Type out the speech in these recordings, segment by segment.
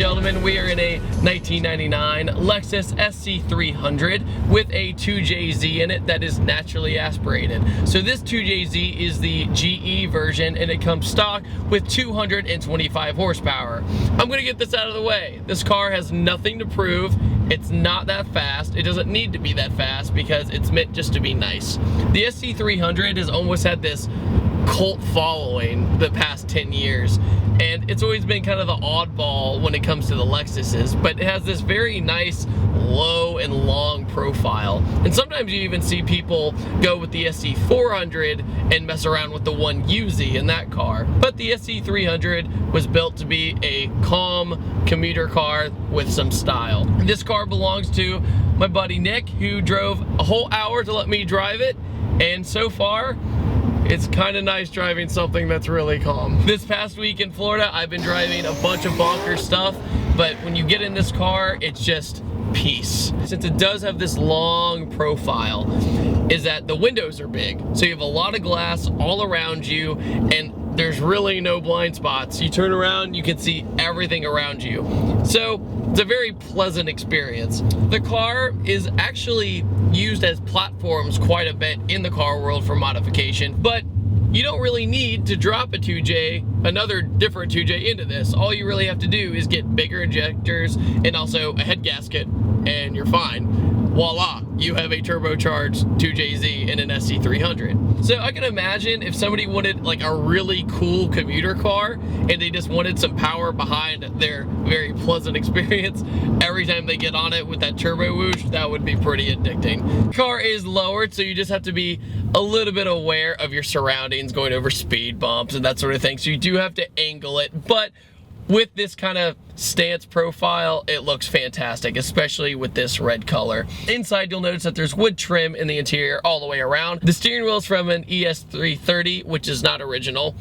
gentlemen, we are in a 1999 Lexus SC300 with a 2JZ in it that is naturally aspirated. So this 2JZ is the GE version and it comes stock with 225 horsepower. I'm gonna get this out of the way. This car has nothing to prove. It's not that fast. It doesn't need to be that fast because it's meant just to be nice. The SC300 has almost had this cult following the past 10 years, and it's always been kind of the oddball when it comes to the Lexuses, but it has this very nice low and long profile. And sometimes you even see people go with the SC400 and mess around with the 1UZ in that car. But the SC300 was built to be a calm commuter car with some style. This car belongs to my buddy Nick, who drove a whole hour to let me drive it, and so far it's kind of nice driving something that's really calm. This past week in Florida, I've been driving a bunch of bonkers stuff, but when you get in this car, it's just peace. Since it does have this long profile, is that the windows are big. So you have a lot of glass all around you, and there's really no blind spots. You turn around, you can see everything around you. So it's a very pleasant experience. The car is actually used as platforms quite a bit in the car world for modification, but you don't really need to drop a 2J, another different 2J into this. All you really have to do is get bigger injectors and also a head gasket, and you're fine. Voila, you have a turbocharged 2JZ in an SC300. So I can imagine if somebody wanted like a really cool commuter car and they just wanted some power behind their very pleasant experience every time they get on it with that turbo whoosh, that would be pretty addicting. The car is lowered, so you just have to be a little bit aware of your surroundings, going over speed bumps and that sort of thing. So you do have to angle it, but with this kind of stance profile, it looks fantastic, especially with this red color. Inside, you'll notice that there's wood trim in the interior all the way around. The steering wheel is from an ES330, which is not original.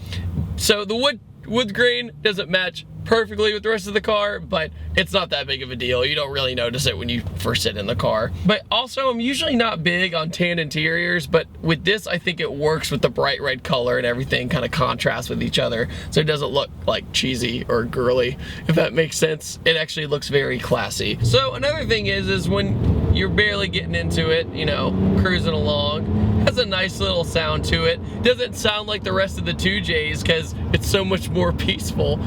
So the wood grain doesn't match perfectly with the rest of the car, but it's not that big of a deal. You don't really notice it when you first sit in the car. But also, I'm usually not big on tan interiors, but with this, I think it works with the bright red color and everything kind of contrasts with each other, so it doesn't look like cheesy or girly, if that makes sense. It actually looks very classy. So another thing is when you're barely getting into it, you know, cruising along, it has a nice little sound to it. Doesn't sound like the rest of the 2Js because it's so much more peaceful.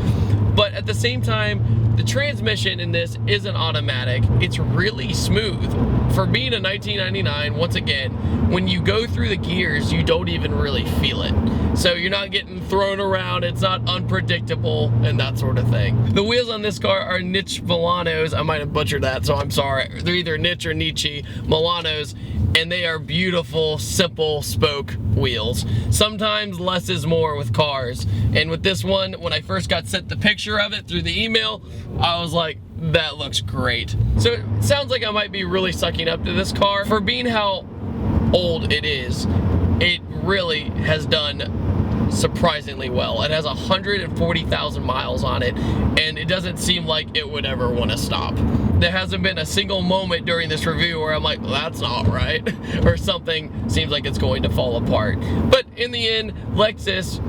But at the same time, the transmission in this isn't automatic. It's really smooth. For being a 1999, once again, when you go through the gears, you don't even really feel it. So you're not getting thrown around, it's not unpredictable, and that sort of thing. The wheels on this car are Niche Milanos. I might have butchered that, so I'm sorry. They're either Niche or Nietzsche Milanos, and they are beautiful, simple spoke wheels. Sometimes less is more with cars. And with this one, when I first got sent the picture of it through the email, I was like, that looks great. So it sounds like I might be really sucking up to this car. For being how old it is, it really has done surprisingly well. It has 140,000 miles on it, and it doesn't seem like it would ever want to stop. There hasn't been a single moment during this review where I'm like, well, that's not right, or something seems like it's going to fall apart. But in the end, Lexus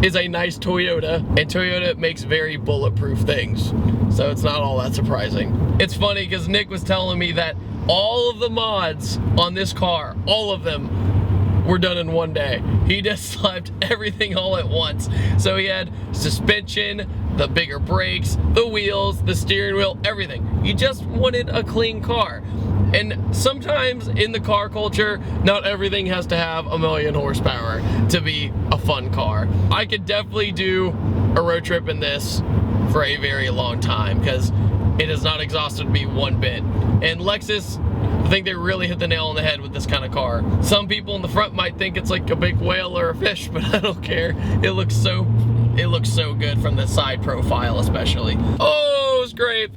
is a nice Toyota, and Toyota makes very bulletproof things, so it's not all that surprising. It's funny because Nick was telling me that all of the mods on this car, all of them, were done in one day. He just slapped everything all at once. So he had suspension, the bigger brakes, the wheels, the steering wheel, everything. He just wanted a clean car. And sometimes in the car culture, not everything has to have 1,000,000 horsepower to be a fun car. I could definitely do a road trip in this for a very long time because it has not exhausted me one bit. And Lexus, I think they really hit the nail on the head with this kind of car. Some people in the front might think it's like a big whale or a fish, but I don't care. It looks so good from the side profile especially. Oh, scrape.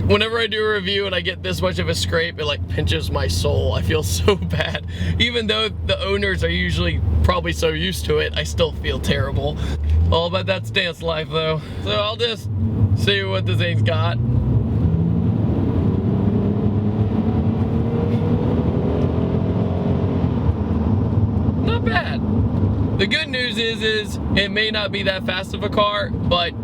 Whenever I do a review and I get this much of a scrape, it like pinches my soul. I feel so bad. Even though the owners are usually probably so used to it, I still feel terrible. All about that stance life though. So I'll just see what this thing's got. Not bad. The good news is it may not be that fast of a car, but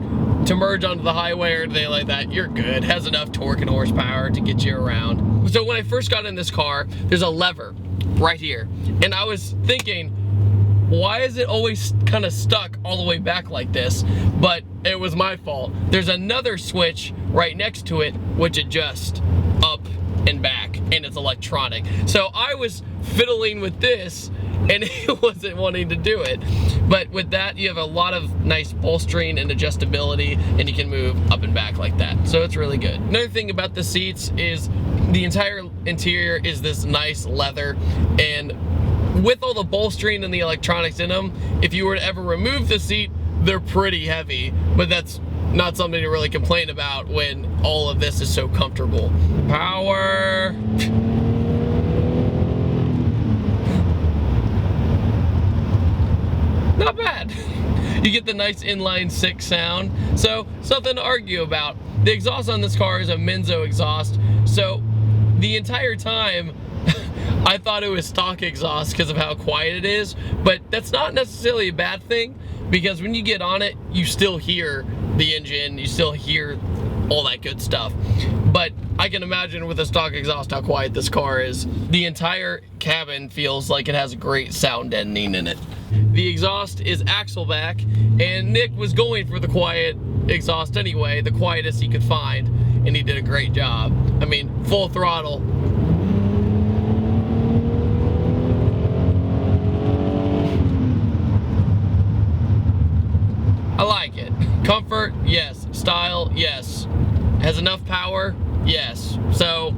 to merge onto the highway or anything like that, you're good. It has enough torque and horsepower to get you around. So when I first got in this car, there's a lever right here. And I was thinking, why is it always kind of stuck all the way back like this? But it was my fault. There's another switch right next to it which adjusts up and back, and it's electronic. So I was fiddling with this and it wasn't wanting to do it. But with that, you have a lot of nice bolstering and adjustability, and you can move up and back like that. So it's really good. Another thing about the seats is the entire interior is this nice leather, and with all the bolstering and the electronics in them, if you were to ever remove the seat, they're pretty heavy, but that's not something to really complain about when all of this is so comfortable. Power. Not bad. You get the nice inline six sound, so something to argue about. The exhaust on this car is a Menzo exhaust, so the entire time I thought it was stock exhaust because of how quiet it is, but that's not necessarily a bad thing, because when you get on it, you still hear the engine, you still hear all that good stuff. But I can imagine with a stock exhaust how quiet this car is. The entire cabin feels like it has a great sound deadening in it. The exhaust is axle back, and Nick was going for the quiet exhaust anyway, the quietest he could find, and he did a great job. I mean, full throttle. I like it. Comfort, yes. Style, yes. Has enough power, yes. So,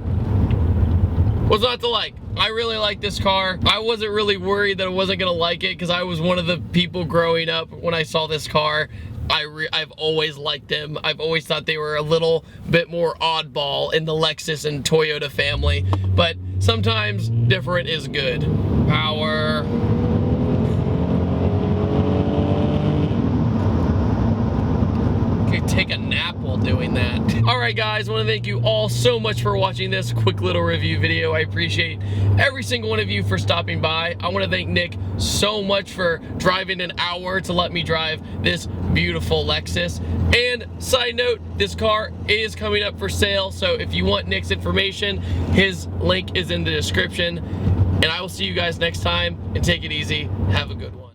what's not to like? I really like this car. I wasn't really worried that I wasn't gonna like it, because I was one of the people growing up when I saw this car. I've always liked them. I've always thought they were a little bit more oddball in the Lexus and Toyota family, but sometimes different is good. Power. Take a nap while doing that. All right, guys, I want to thank you all so much for watching this quick little review video. I appreciate every single one of you for stopping by. I want to thank Nick so much for driving an hour to let me drive this beautiful Lexus. And side note, this car is coming up for sale, so if you want Nick's information, his link is in the description. And I will see you guys next time, and take it easy. Have a good one.